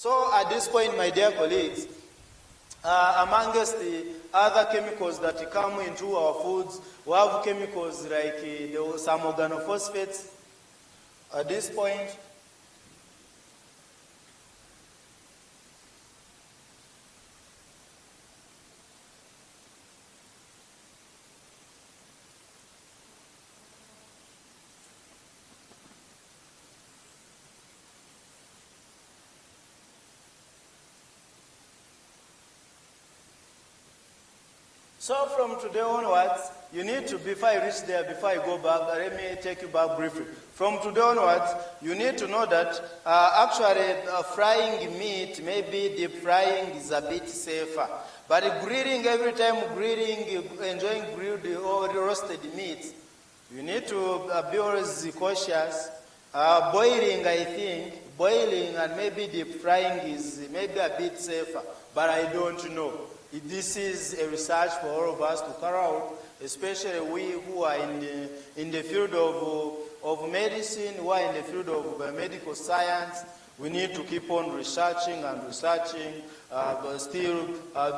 So at this point, my dear colleagues, amongst the other chemicals that come into our foods, we have chemicals like some organophosphates. At this point, so from today onwards, you need to, before I reach there, before I go back, let me take you back briefly. From today onwards, you need to know that actually frying meat, maybe deep frying is a bit safer. But grilling, every time grilling, enjoying grilled or roasted meat, you need to be always cautious. Boiling, I think, boiling and maybe deep frying is maybe a bit safer, but I don't know. This is a research for all of us to carry out, especially we who are in the field of medicine, who are in the field of medical science. We need to keep on researching and researching, but still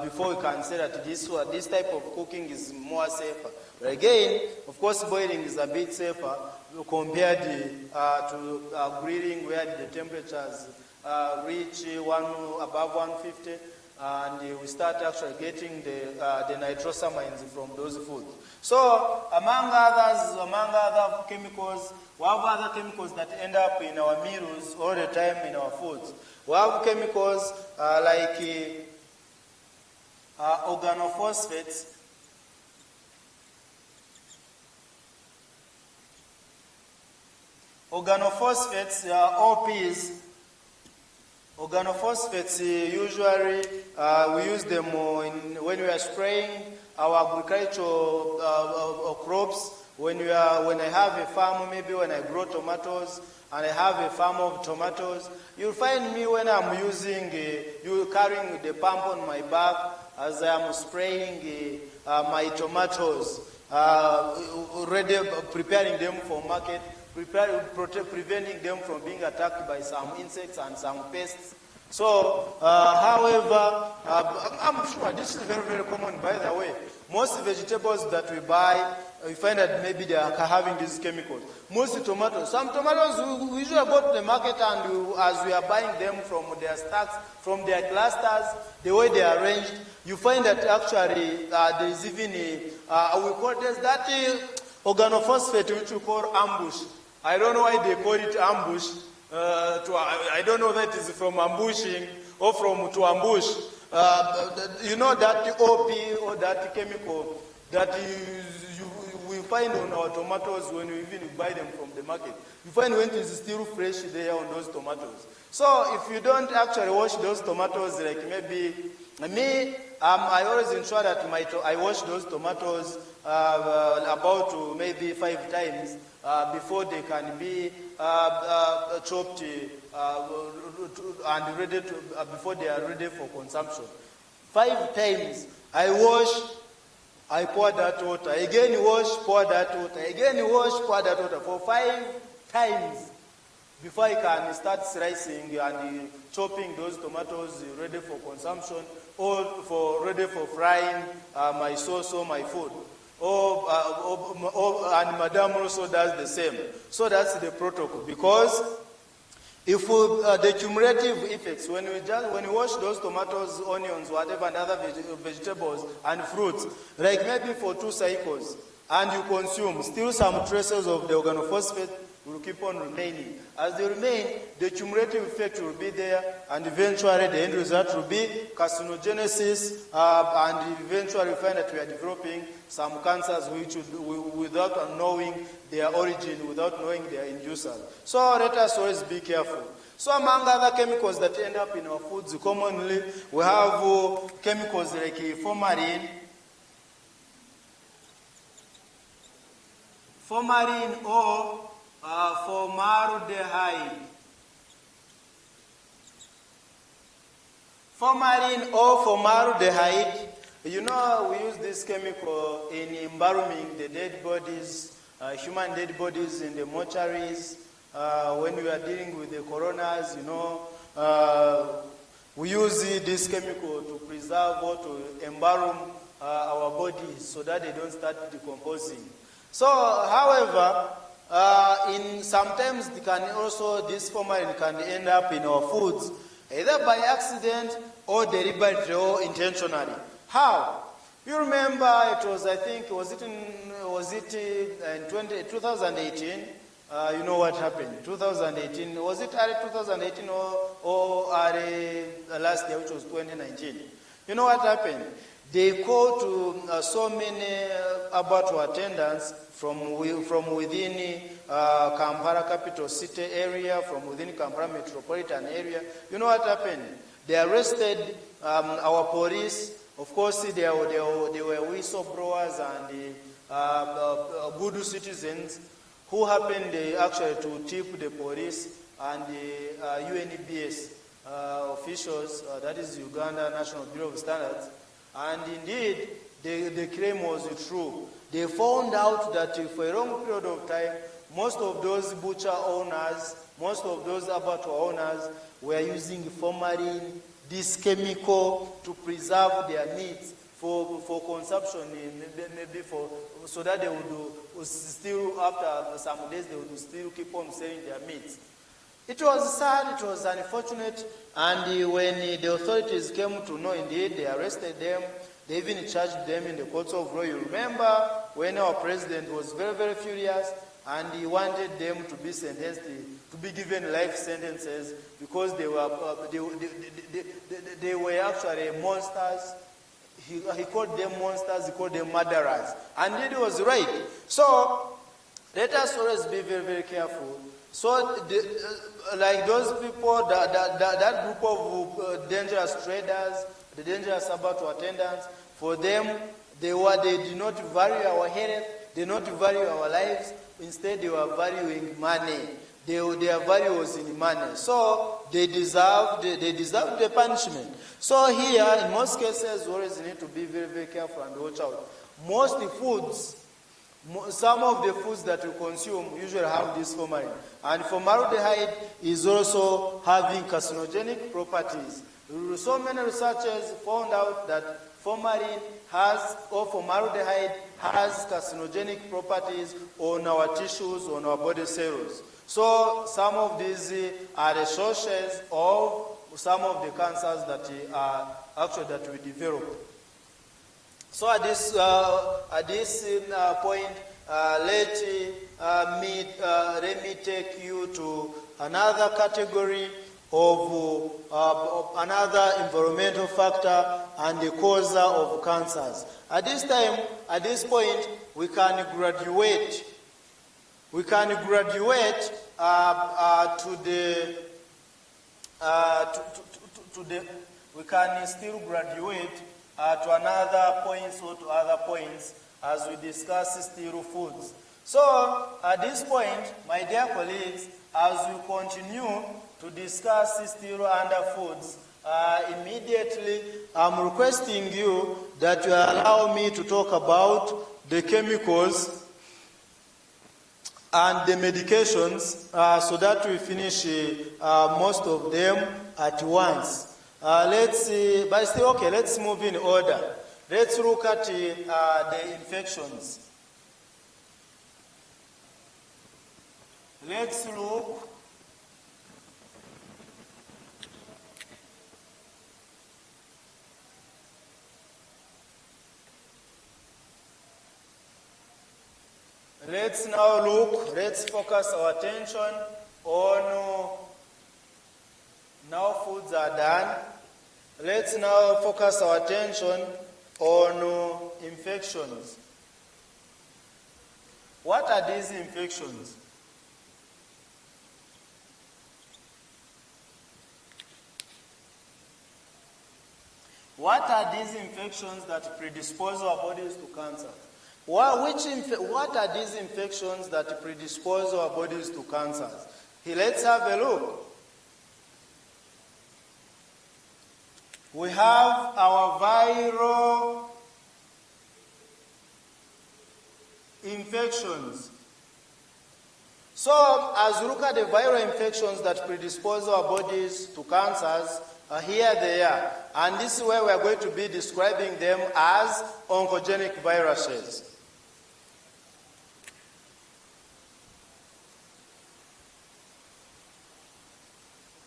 before we can say that this type of cooking is more safer. But again, of course, boiling is a bit safer compared to grilling, where the temperatures reach above 150. And we start actually getting the nitrosamines from those foods. So among other chemicals, we have other chemicals that end up in our meals all the time in our foods. We have chemicals like organophosphates. Organophosphates, OPs. Organophosphates, usually we use them when we are spraying our agricultural crops. When I have a farm, maybe when I grow tomatoes and I have a farm of tomatoes, you'll find me when I'm carrying the pump on my back as I am spraying my tomatoes, already preparing them for market. Preventing them from being attacked by some insects and some pests. So, however, I'm sure this is very, very common, by the way. Most vegetables that we buy, we find that maybe they are having these chemicals. Most tomatoes. Some tomatoes, we usually go to the market and as we are buying them from their stacks, from their clusters, the way they are arranged, you find that actually there is even we call this that organophosphate, which we call ambush. I don't know why they call it ambush. I don't know if that is from ambushing or from to ambush. You know that OP or that chemical that we find on our tomatoes when we even buy them from the market. You find when it is still fresh there on those tomatoes. So if you don't actually wash those tomatoes, like maybe me, I always ensure that I wash those tomatoes about maybe 5 times before they can be chopped and ready before they are ready for consumption. 5 times I wash, I pour that water, again wash, pour that water, again wash, pour that water for 5 times before I can start slicing and chopping those tomatoes ready for consumption or ready for frying my sauce or my food. And Madame also does the same. So that's the protocol. Because if the cumulative effects, when we wash those tomatoes, onions, whatever, and other vegetables and fruits, like maybe for 2 cycles, and you consume, still some traces of the organophosphate will keep on remaining. As they remain, the cumulative effect will be there, and eventually the end result will be carcinogenesis, and eventually we find that we are developing some cancers which without knowing their origin, without knowing their inducers. So let us always be careful. So among other chemicals that end up in our foods, commonly we have chemicals like formalin, or formaldehyde. Formalin or formaldehyde, you know, we use this chemical in embalming the dead bodies, human dead bodies in the mortuaries. When we are dealing with the coroners, you know, We use this chemical to preserve or to embalm our bodies so that they don't start decomposing. So, however, sometimes this formalin can end up in our foods, either by accident or deliberately or intentionally. How? You remember it was, I think, was it in 2018? You know what happened? 2018, was it early 2018 or early last year, which was 2019? You know what happened? They called to so many abattoir attendants from within Kampala capital city area, from within Kampala metropolitan area. You know what happened? They arrested our police. Of course, they were whistleblowers and good citizens who happened actually to tip the police and the UNBS officials, that is Uganda National Bureau of Standards. And indeed, the claim was true. They found out that for a long period of time, most of those butcher owners, most of those abattoir owners were using formalin, this chemical, to preserve their meats for consumption, maybe so that they would still, after some days, they would still keep on selling their meats. It was sad, it was unfortunate, and when the authorities came to know, indeed, they arrested them. They even charged them in the courts of law. You remember when our president was very, very furious, and he wanted them to be sentenced, to be given life sentences, because they were actually monsters. He called them monsters, he called them murderers. And it was right. So, let us always be very, very careful. So, like those people, that group of dangerous traders, the dangerous abattoir attendants, for them, they did not value our health, they did not value our lives. Instead, they were valuing money. Their value was in money. So, they deserved the punishment. So here, in most cases, we always need to be very, very careful and watch out. Most foods, some of the foods that we consume usually have this formalin. And formaldehyde is also having carcinogenic properties. So many researchers found out that formaldehyde has carcinogenic properties on our tissues, on our body cells. So some of these are the sources of some of the cancers that we develop. So at this point, let me take you to another category of another environmental factor and the causer of cancers. At this point, we can graduate. We can graduate we can still graduate to another points or to other points as we discuss still foods. So at this point, my dear colleagues, as we continue to discuss still under foods, immediately I'm requesting you that you allow me to talk about the chemicals and the medications so that we finish most of them at once. Let's move in order. Let's look at the infections. Let's look let's focus our attention on, now foods are done. Let's now focus our attention on infections. What are these infections? What are these infections that predispose our bodies to cancer? What are these infections that predispose our bodies to cancers? Here, let's have a look. We have our viral infections. So, as we look at the viral infections that predispose our bodies to cancers, here they are. And this is where we are going to be describing them as oncogenic viruses.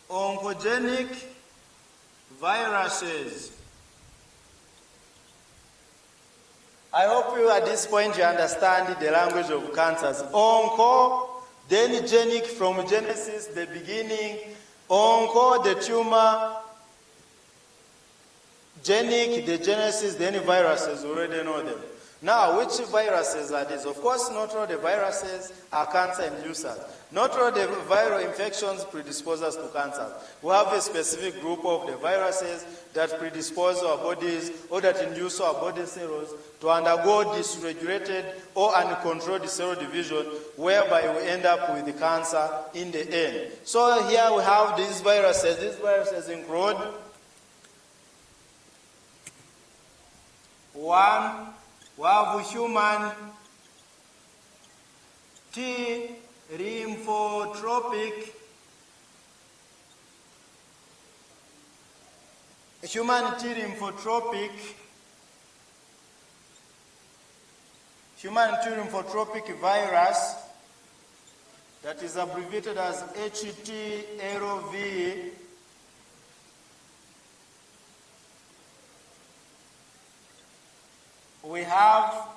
Oncogenic viruses. I hope you at this point you understand the language of cancers. Onco, then genic from Genesis, the beginning. Onco, the tumor. Genic, the genesis, then viruses, we already know them. Now, which viruses are these? Of course, not all the viruses are cancer inducers. Not all the viral infections predispose us to cancer. We have a specific group of the viruses that predispose our bodies or that induce our body cells to undergo dysregulated or uncontrolled cell division, whereby we end up with the cancer in the end. So here we have these viruses. These viruses include one, we have human T lymphotropic. Human T lymphotropic virus, that is abbreviated as HTLV. We have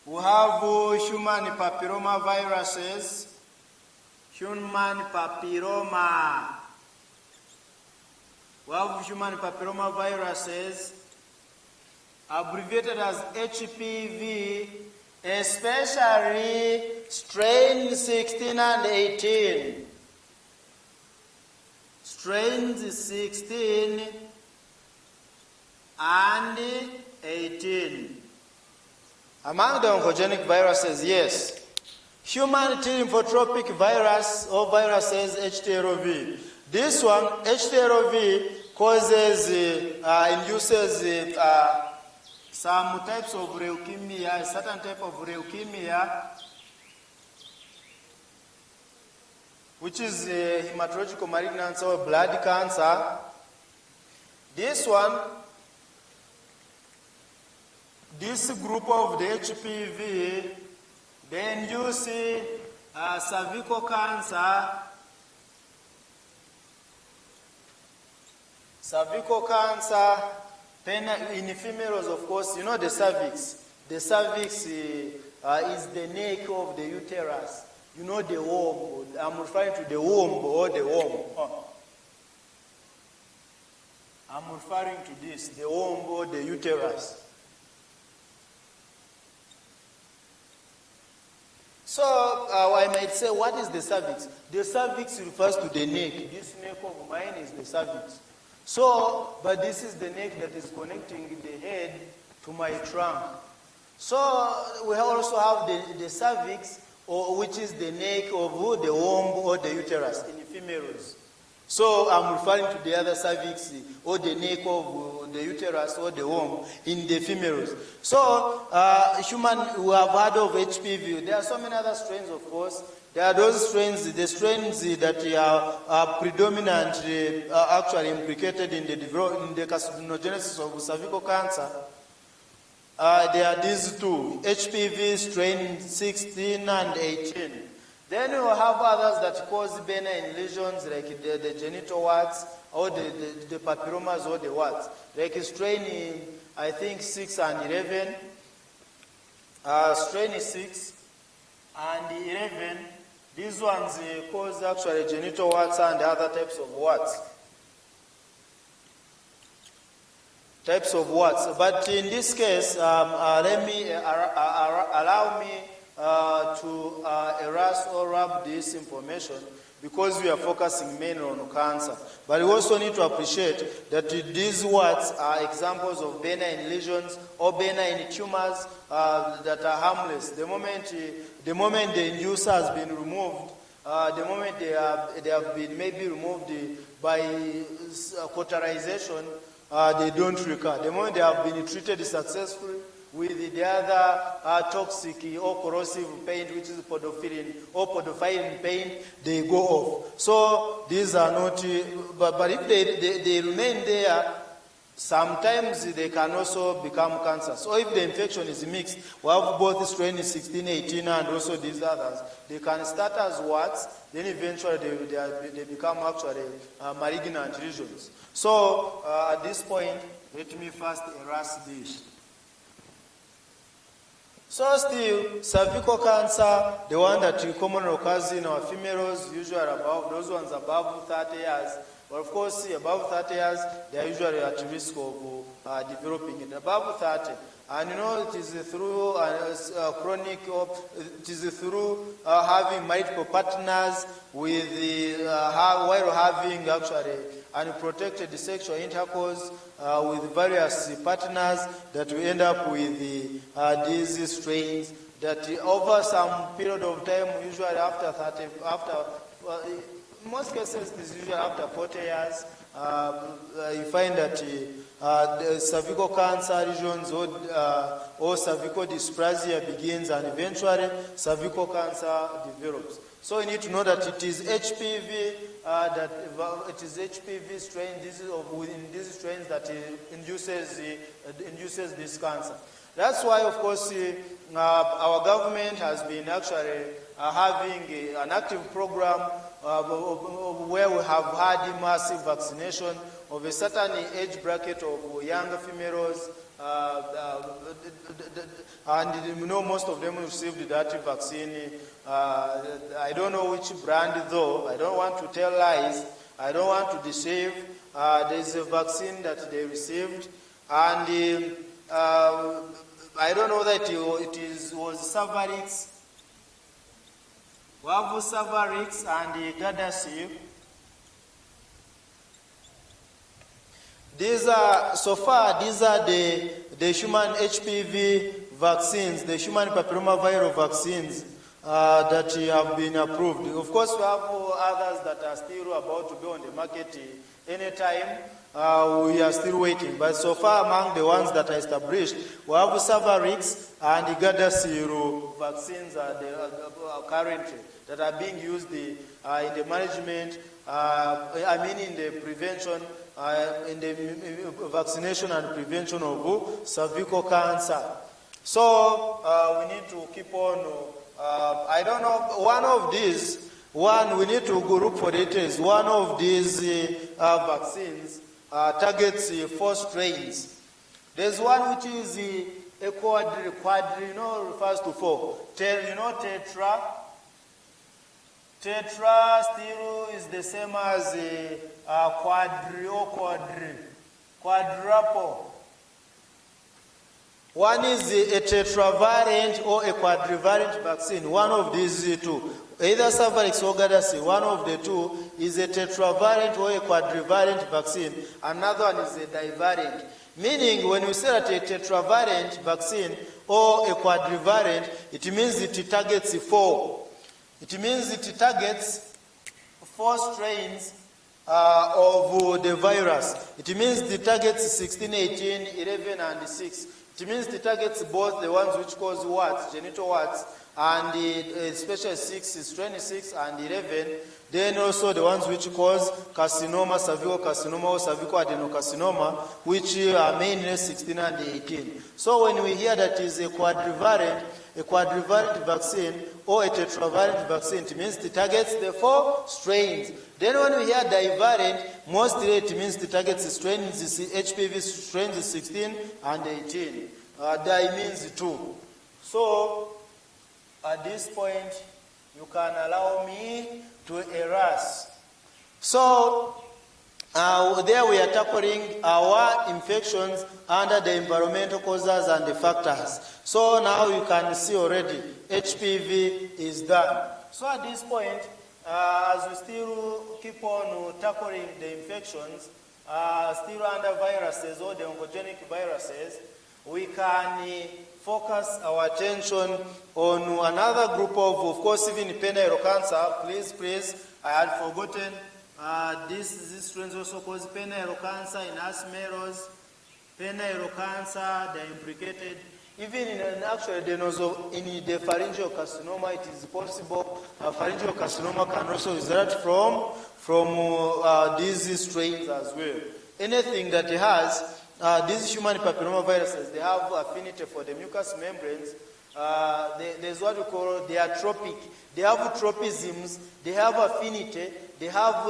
human papilloma viruses. Human papilloma. We have human papilloma viruses, abbreviated as HPV, especially strain 16 and 18. Strains 16 and 18. Among the oncogenic viruses, yes. Human T lymphotropic virus or viruses, HTLV. This one, HTLV, induces some types of leukemia, a certain type of leukemia, which is hematological malignancy or blood cancer. This one, this group of the HPV, they induce cervical cancer. Cervical cancer in females, of course, you know the cervix. The cervix is the neck of the uterus. You know the womb. I'm referring to the womb or the womb. I'm referring to this, the womb or the uterus. So I might say, what is the cervix? The cervix refers to the neck. This neck of mine is the cervix. So, but this is the neck that is connecting the head to my trunk. So we also have the cervix, which is the neck of the womb or the uterus in females. So I'm referring to the other cervix or the neck of the uterus or the womb in the females. So human, we have heard of HPV. There are so many other strains, of course. There are those strains, the strains that are predominantly actually implicated in the carcinogenesis of cervical cancer. There are these two, HPV strain 16 and 18. Then you have others that cause benign lesions like the genital warts or the papillomas or the warts. Like strain, I think 6 and 11. Strain 6 and 11. These ones cause actually genital warts and other types of warts. But in this case, allow me to erase or wrap this information because we are focusing mainly on cancer. But we also need to appreciate that these warts are examples of benign lesions or benign tumors that are harmless. The moment the inducer has been removed, the moment they have been maybe removed by cauterization, they don't recur. The moment they have been treated successfully, with the other toxic or corrosive paint, which is podophyrin or podophyrin paint, they go off. So these are not, but if they remain there, sometimes they can also become cancer. So if the infection is mixed, we have both strain 16, 18, and also these others. They can start as warts, then eventually they become actually malignant lesions. So at this point, let me first erase this. So still, cervical cancer, the one that commonly occurs in our females, usually above, those ones above 30 years. But of course, above 30 years, they are usually at risk of developing it. Above 30, and it is through chronic, it is through having multiple partners with while having actually unprotected sexual intercourse with various partners that we end up with these strains that over some period of time, usually after 30, in most cases, this is usually after 40 years, you find that the cervical cancer lesions or cervical dysplasia begins, and eventually cervical cancer develops. So you need to know that it is HPV, strain. This is within these strains that induces this cancer. That's why, of course, our government has been actually having an active program where we have had massive vaccination of a certain age bracket of younger females, and most of them received that vaccine. I don't know which brand though. I don't want to tell lies. I don't want to deceive. There's a vaccine that they received, and I don't know that it was Cervarix. We have Cervarix and Gardasil. These are the human HPV vaccines, the human papilloma viral vaccines that have been approved. Of course, we have others that are still about to be on the market anytime. We are still waiting. But so far, among the ones that are established, we have Cervarix and the Gardasil vaccines currently that are being used in the management, in the prevention, in the vaccination and prevention of cervical cancer. So we need to keep on, I don't know, we need to go look for details. One of these vaccines targets 4 strains. There's one which is a quadri, refers to 4. Tetra. Tetra still is the same as quadruple. One is a tetravalent or a quadrivalent vaccine. One of these two, either Cervarix or Gardasil, one of the two is a tetravalent or a quadrivalent vaccine. Another one is a divalent. Meaning, when we say that a tetravalent vaccine or a quadrivalent, it means it targets 4. It means it targets 4 strains of the virus. It means it targets 16, 18, 11, and 6. It means it targets both the ones which cause warts, genital warts, and especially 6, strain 6 and 11. Then also the ones which cause carcinoma, cervical carcinoma or cervical adenocarcinoma, which are mainly 16 and 18. So when we hear that is a quadrivalent vaccine or a tetravalent vaccine, it means it targets the 4 strains. Then when we hear divalent, mostly it means it targets the strains, HPV strains 16 and 18. Di means 2. So at this point, you can allow me to erase. So there we are tackling our infections under the environmental causes and the factors. So now you can see already HPV is done. So at this point, as we still keep on tackling the infections, still under viruses or the oncogenic viruses, we can focus our attention on another group of course, even penile cancer. Please, I had forgotten. These strains also cause penile cancer in us males. Penile cancer, they're implicated. Even actually in the pharyngeal carcinoma, it is possible pharyngeal carcinoma can also result from these strains as well. Anything that has these human papillomaviruses, they have affinity for the mucous membranes. There's what we call, they are tropic. They have tropisms, they have affinity, they have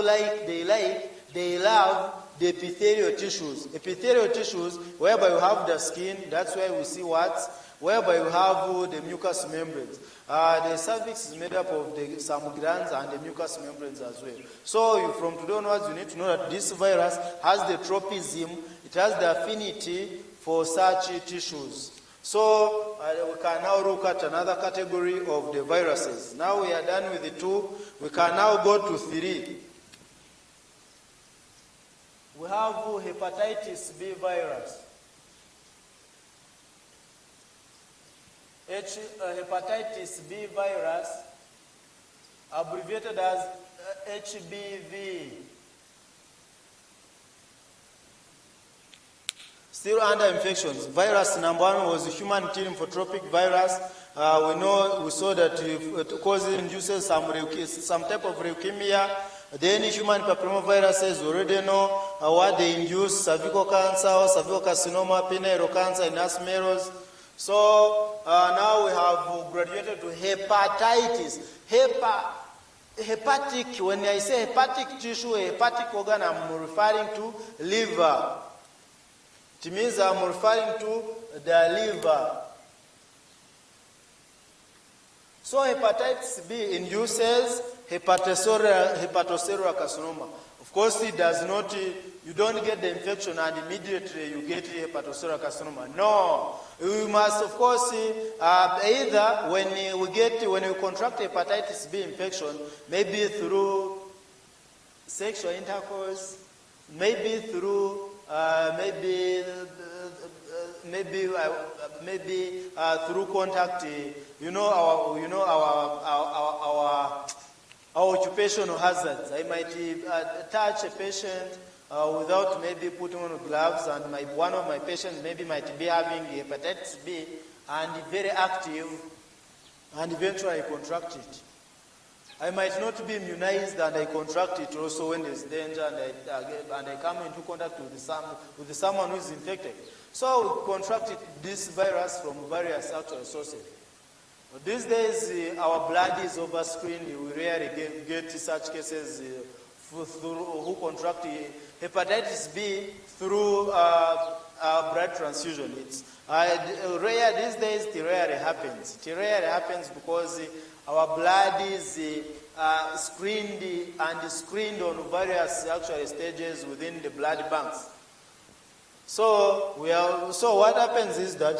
they love the epithelial tissues. Epithelial tissues, whereby you have the skin, that's why we see warts, whereby you have the mucous membranes. The cervix is made up of some glands and the mucous membranes as well. So from today onwards, you need to know that this virus has the tropism, it has the affinity for such tissues. So we can now look at another category of the viruses. Now we are done with the 2. We can now go to 3. We have Hepatitis B virus. Hepatitis B virus, abbreviated as HBV. Still under infections. Virus number 1 was human lymphotropic virus. We saw that it induces some type of leukemia. Then human papillomaviruses, we already know what they induce: cervical cancer, or cervical carcinoma, penile cancer, and asmeros. So now we have graduated to hepatitis. Hepatic, when I say hepatic tissue, hepatic organ, I'm referring to liver. It means I'm referring to the liver. So hepatitis B induces hepatocellular carcinoma. Of course, it does not, you don't get the infection and immediately you get hepatocellular carcinoma. No, we must, of course, either when we contract hepatitis B infection, maybe through sexual intercourse, maybe through through contact, our occupational hazards. I might touch a patient without maybe putting on gloves, and one of my patients maybe might be having hepatitis B and very active, and eventually I contract it. I might not be immunized and I contract it also when there's danger, and I come into contact with someone who is infected. So we contract this virus from various actual sources. But these days, our blood is overscreened. We rarely get such cases who contract hepatitis B through blood transfusion. It's rare these days. It rarely happens. It rarely happens because our blood is screened on various actual stages within the blood banks. So what happens is that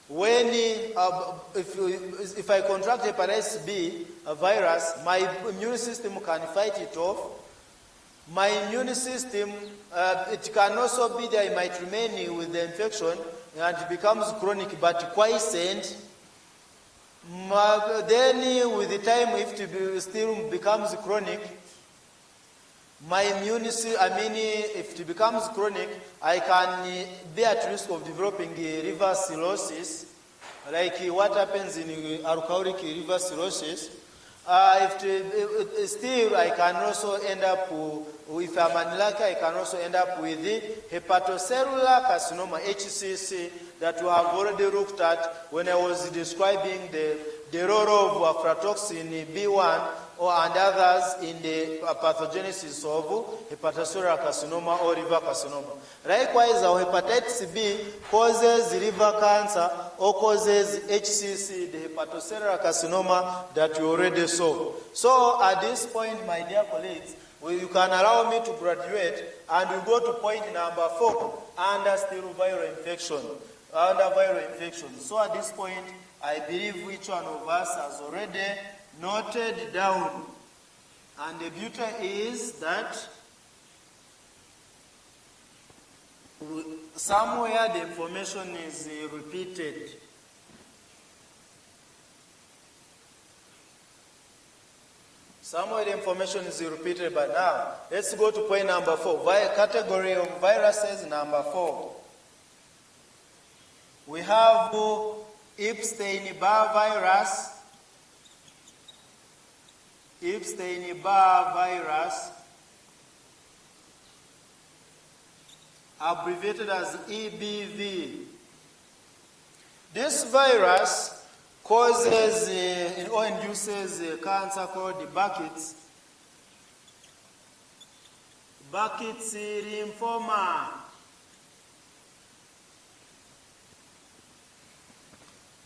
when if I contract hepatitis B virus, my immune system can fight it off. My immune system, it can also be that it might remain with the infection and it becomes chronic but quiescent. Then with the time, if it still becomes chronic, my immune system, if it becomes chronic, I can be at risk of developing liver cirrhosis, like what happens in alcoholic liver cirrhosis. Still, I can also end up, if I'm unlucky, I can also end up with the hepatocellular carcinoma, HCC, that we have already looked at when I was describing the role of aflatoxin B1 and others in the pathogenesis of hepatocellular carcinoma or liver carcinoma. Likewise, our hepatitis B causes liver cancer or causes HCC, the hepatocellular carcinoma that we already saw. So at this point, my dear colleagues, you can allow me to graduate and we go to point number 4, under still viral infection. So at this point, I believe each one of us has already noted down. And the beauty is that somewhere the information is repeated. Somewhere the information is repeated, but now let's go to point number 4. Category of viruses number 4. We have Epstein-Barr virus. Epstein-Barr virus, abbreviated as EBV. This virus causes or induces cancer called Burkitt's lymphoma.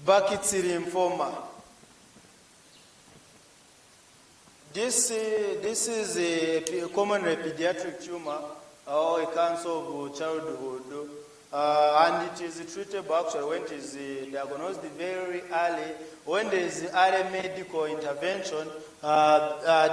Burkitt's lymphoma. This is a commonly pediatric tumor or a cancer of childhood, and it is treatable actually when it is diagnosed very early. When there is early medical intervention,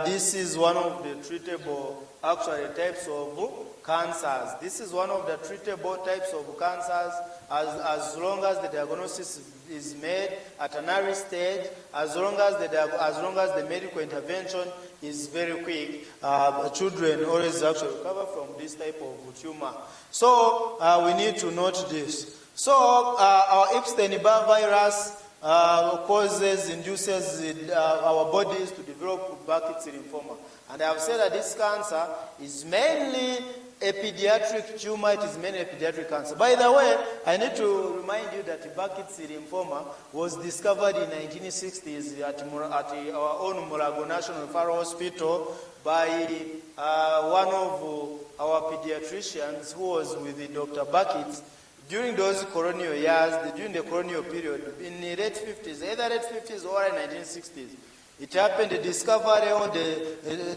this is one of the treatable actually types of cancers. This is one of the treatable types of cancers as long as the diagnosis is made at an early stage, as long as the medical intervention is very quick. Children always actually recover from this type of tumor. So we need to note this. So our Epstein-Barr virus induces our bodies to develop Burkitt's lymphoma. And I have said that this cancer is mainly a pediatric tumor. It is mainly a pediatric cancer. By the way, I need to remind you that Burkitt's lymphoma was discovered in 1960s at our own Mulago National Referral Hospital by one of our pediatricians who was with Dr. Burkitt. During those colonial years, during the colonial period, in the late 50s, either late 50s or 1960s, it happened, the discovery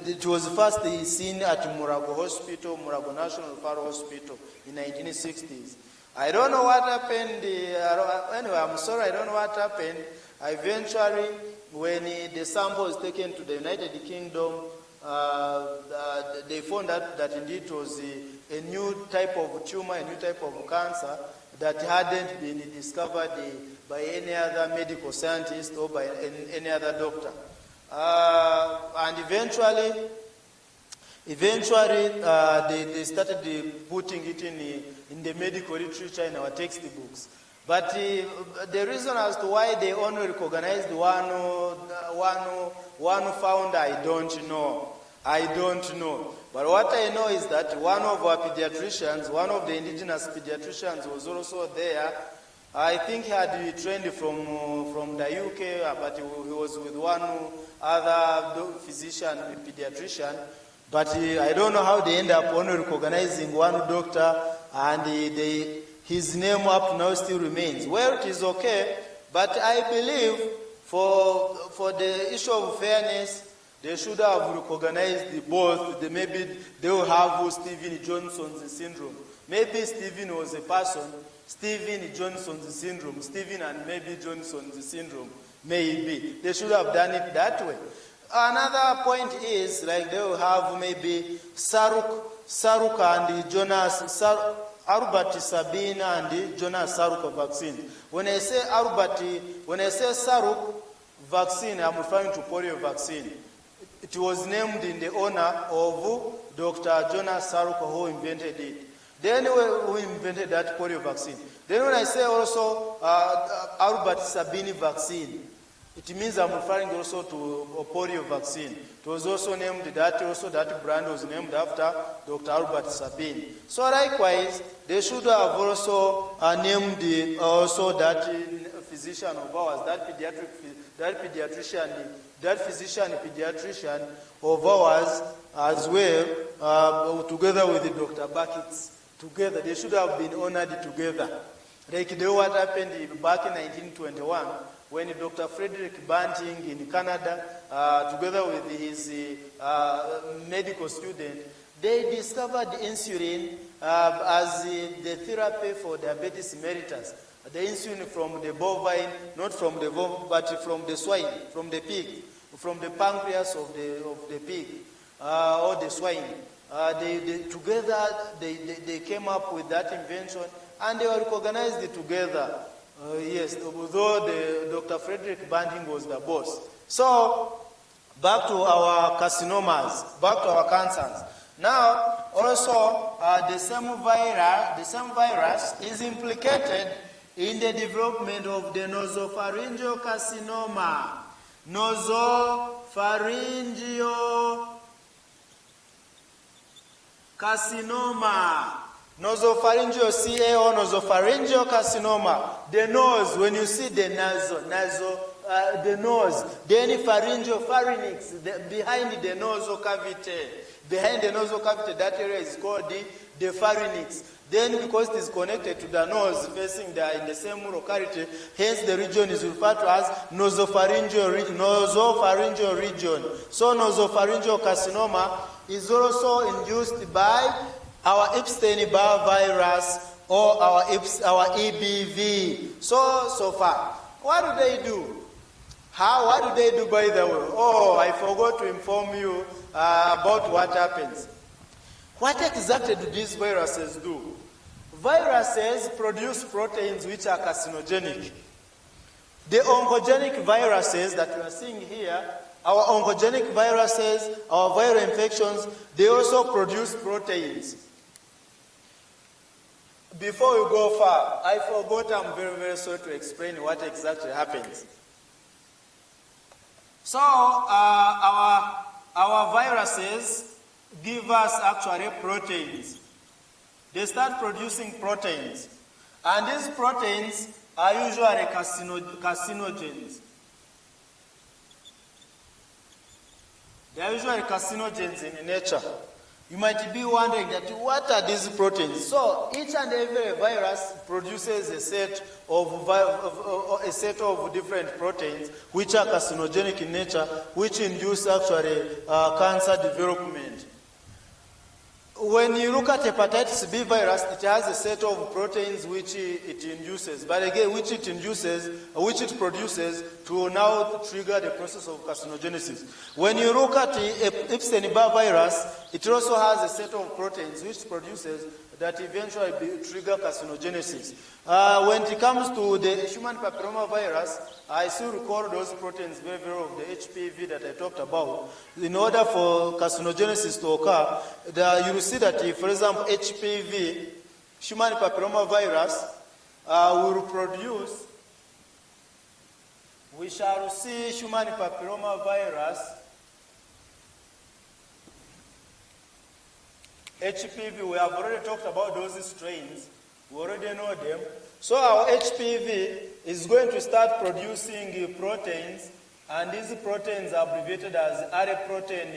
it was first seen at Mulago Hospital, Mulago National Referral Hospital in 1960s. I don't know what happened, anyway, I'm sorry, I don't know what happened. Eventually, when the sample was taken to the United Kingdom, they found out that indeed it was a new type of tumor, a new type of cancer that hadn't been discovered by any other medical scientist or by any other doctor. And eventually they started putting it in the medical literature in our textbooks. But the reason as to why they only recognized one founder, I don't know. But what I know is that one of our pediatricians, one of the indigenous pediatricians was also there. I think he had trained from the UK, but he was with one other physician, pediatrician. But I don't know how they end up only recognizing one doctor, and his name up now still remains. Well, it is okay, but I believe for the issue of fairness, they should have recognized both. Maybe they will have Stephen Johnson's syndrome. Maybe Stephen was a person, Stephen Johnson's syndrome, Stephen and maybe Johnson's syndrome, maybe. They should have done it that way. Another point is, like they will have maybe Saruk and Jonas, Albert Sabina and Jonas Saruk vaccine. When I say Saruk vaccine, I'm referring to polio vaccine. It was named in the honor of Dr. Jonas Saruk, who invented it. Then who invented that polio vaccine. Then when I say also Albert Sabini vaccine, it means I'm referring also to a polio vaccine. It was also named that brand was named after Dr. Albert Sabin. So likewise, they should have also named also that physician of ours, that physician pediatrician of ours as well, together with Dr. Burkitt. Together, they should have been honored together. Like what happened back in 1921 when Dr. Frederick Banting in Canada, together with his medical student, they discovered insulin as the therapy for diabetes mellitus. The insulin from the bovine, not from the bovine, but from the swine, from the pig, from the pancreas of the pig or the swine. Together they came up with that invention and they were recognized together. Yes, although Dr. Frederick Banting was the boss. So, back to our carcinomas, back to our cancers. Now, also, the same virus is implicated in the development of the nasopharyngeal carcinoma. Nasopharyngeal carcinoma. Nasopharyngeal CA or nasopharyngeal carcinoma. The nose, when you see the the nose, then pharyngeal, pharynx, behind the nasal cavity. Behind the nasal cavity, that area is called the pharynx. Then because it is connected to the nose, facing in the same locality, hence the region is referred to as nasopharyngeal region. So nasopharyngeal carcinoma is also induced by our Epstein-Barr virus or our EBV. So far, what do they do? What do they do, by the way? Oh, I forgot to inform you about what happens. What exactly do these viruses do? Viruses produce proteins which are carcinogenic. The oncogenic viruses that we are seeing here, our oncogenic viruses, our viral infections, they also produce proteins. Before we go far, I forgot, I'm very, very sorry to explain what exactly happens. So, our viruses give us actually proteins. They start producing proteins. And these proteins are usually carcinogens. They are usually carcinogens in nature. You might be wondering that what are these proteins? So each and every virus produces a set of different proteins which are carcinogenic in nature, which induce actually cancer development. When you look at hepatitis B virus, it has a set of proteins which it induces, but again, which it produces to now trigger the process of carcinogenesis. When you look at the Epstein-Barr virus, it also has a set of proteins which produces that eventually trigger carcinogenesis. When it comes to the human papilloma virus, I still recall those proteins very well of the HPV that I talked about. In order for carcinogenesis to occur, you will see that, for example, HPV, human papilloma virus, will produce, we shall see human papilloma virus, HPV, we have already talked about those strains. We already know them. So our HPV is going to start producing proteins, and these proteins are abbreviated as R-protein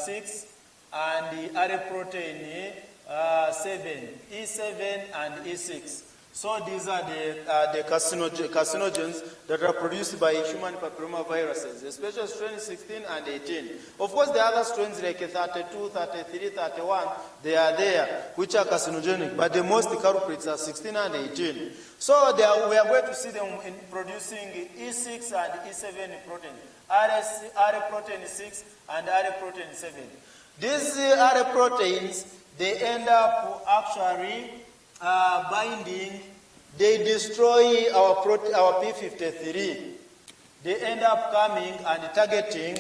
6 and the R-protein 7, E7 and E6. So these are the carcinogens that are produced by human papilloma viruses, especially strain 16 and 18. Of course, the other strains like 32, 33, 31, they are there, which are carcinogenic, but the most culprits are 16 and 18. So we are going to see them in producing E6 and E7 proteins, R-protein 6 and R-protein 7. These R-proteins, they end up actually binding, they destroy our P53. They end up coming and targeting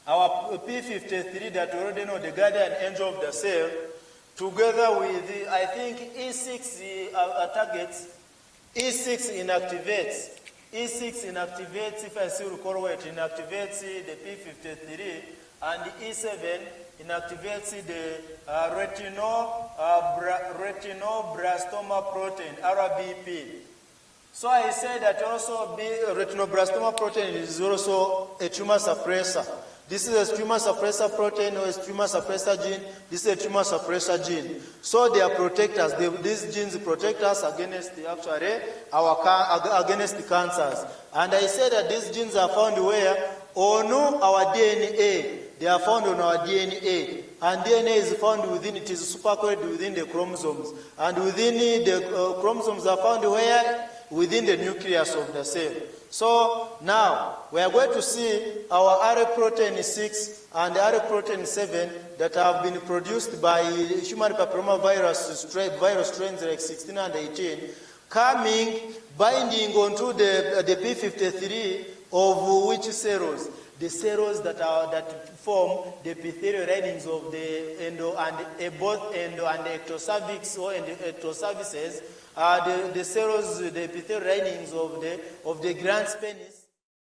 our P53 that we already know, the guardian angel of the cell, together with, I think, E6 targets, E6 inactivates. E6 inactivates, if I still recall well, it inactivates the P53, and the E7 inactivates the retinoblastoma protein, RBP. So I said that also retinoblastoma protein is also a tumor suppressor. This is a tumor suppressor protein or a tumor suppressor gene. This is a tumor suppressor gene. So they are protectors. These genes protect us against against the cancers. And I said that these genes are found where? On our DNA. They are found on our DNA. And DNA is found within, it is supercoded within the chromosomes. And within the chromosomes are found where? Within the nucleus of the cell. So now we are going to see our R-protein 6 and R-protein 7 that have been produced by human papilloma virus strains like 16 and 18 coming, binding onto the P53 of which cells? The cells that form the epithelial linings of the both endo and ectocervix or ectocervices the cells, the epithelial linings of the glands penis